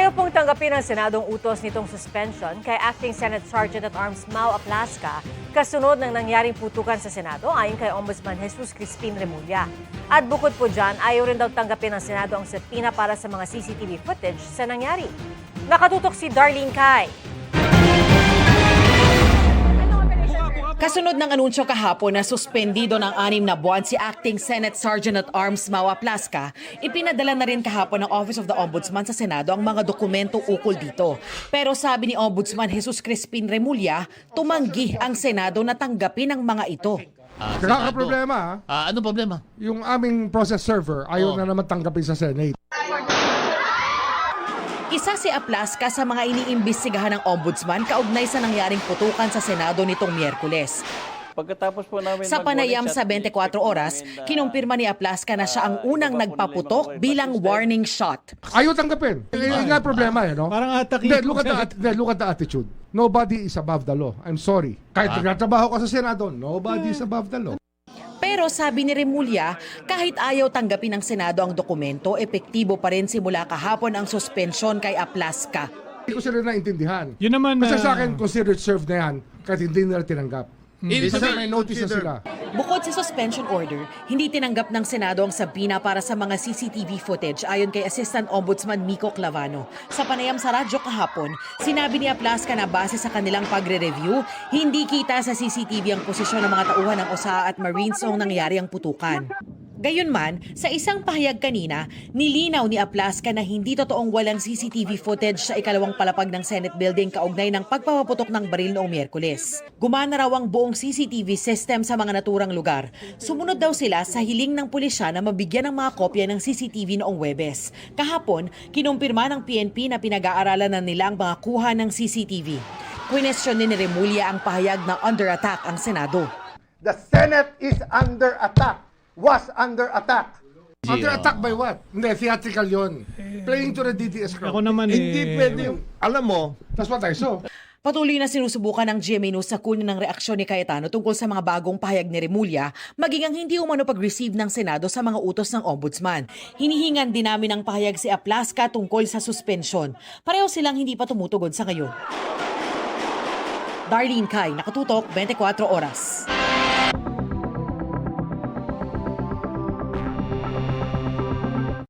Ayaw pong tanggapin ng Senadong utos nitong suspension kay Acting Senate Sergeant-at-Arms Mau Aplasca kasunod ng nangyaring putukan sa Senado ayon kay Ombudsman Jesus Crispin Remulla. At bukod po dyan, ayaw rin daw tanggapin ng Senado ang subpoena para sa mga CCTV footage sa nangyari. Nakatutok si Darlene Cai. Kasunod ng anunsyo kahapon na suspendido ng 6 na buwan si Acting Senate Sergeant-at-Arms Mau Aplasca, ipinadala na rin kahapon ng Office of the Ombudsman sa Senado ang mga dokumento ukol dito. Pero sabi ni Ombudsman Jesus Crispin Remulla, tumanggi ang Senado na tanggapin ang mga ito. Problema. Ano problema? Yung aming process server ayaw na naman tanggapin sa Senate. Isa si Aplasca sa mga iniimbestigahan ng Ombudsman kaugnay sa nangyaring putukan sa Senado nitong Miyerkules. Pagkatapos po namin Sa panayam sa 24 oras, kinumpirma ni Aplasca na siya ang unang nagpaputok bilang warning shot. Ayaw tanggapin. Yung nga problema no? Parang atake. Look at the attitude. Nobody is above the law. I'm sorry. Kahit nagtatrabaho ka sa Senado, nobody is above the law. Pero sabi ni Remulla, kahit ayaw tanggapin ng Senado ang dokumento, epektibo pa rin simula kahapon ang suspensyon kay Aplasca. Hindi ko sila naintindihan. Yun naman, Kasi sa akin, considered served na yan kahit hindi nila tinanggap. Kasi may notice na sila. Bukod sa suspension order, hindi tinanggap ng Senado ang subpoena para sa mga CCTV footage ayon kay Assistant Ombudsman Mico Clavano. Sa panayam sa radyo kahapon, sinabi ni Aplasca na base sa kanilang pagre-review, hindi kita sa CCTV ang posisyon ng mga tauhan ng OSA at Marines noong nangyari ang putukan. Gayunman, sa isang pahayag kanina, nilinaw ni Aplasca na hindi totoong walang CCTV footage sa ikalawang palapag ng Senate building kaugnay ng pagpapaputok ng baril noong Miyerkules. Gumana raw ang buong CCTV system sa mga naturang lugar. Sumunod daw sila sa hiling ng pulisya na mabigyan ng mga kopya ng CCTV noong Huwebes. Kahapon, kinumpirma ng PNP na pinag-aaralan na nila ang mga kuha ng CCTV. Kwinestyon ni Remulla ang pahayag na under attack ang Senado. The Senate is under attack. Was under attack. Under attack by what? Hindi, theatrical yun. Playing to the DDS crowd. Ako naman Hindi pwede yung, alam mo, That's what I saw. Patuloy na sinusubukan ng GMA News sa kunin ng reaksyon ni Cayetano tungkol sa mga bagong pahayag ni Remulla, maging ang hindi umano pag-receive ng Senado sa mga utos ng Ombudsman. Hinihingan din namin ng pahayag si Aplasca tungkol sa suspensyon. Pareho silang hindi pa tumutugon sa ngayon. Darlene Cai, Nakatutok, 24 Oras.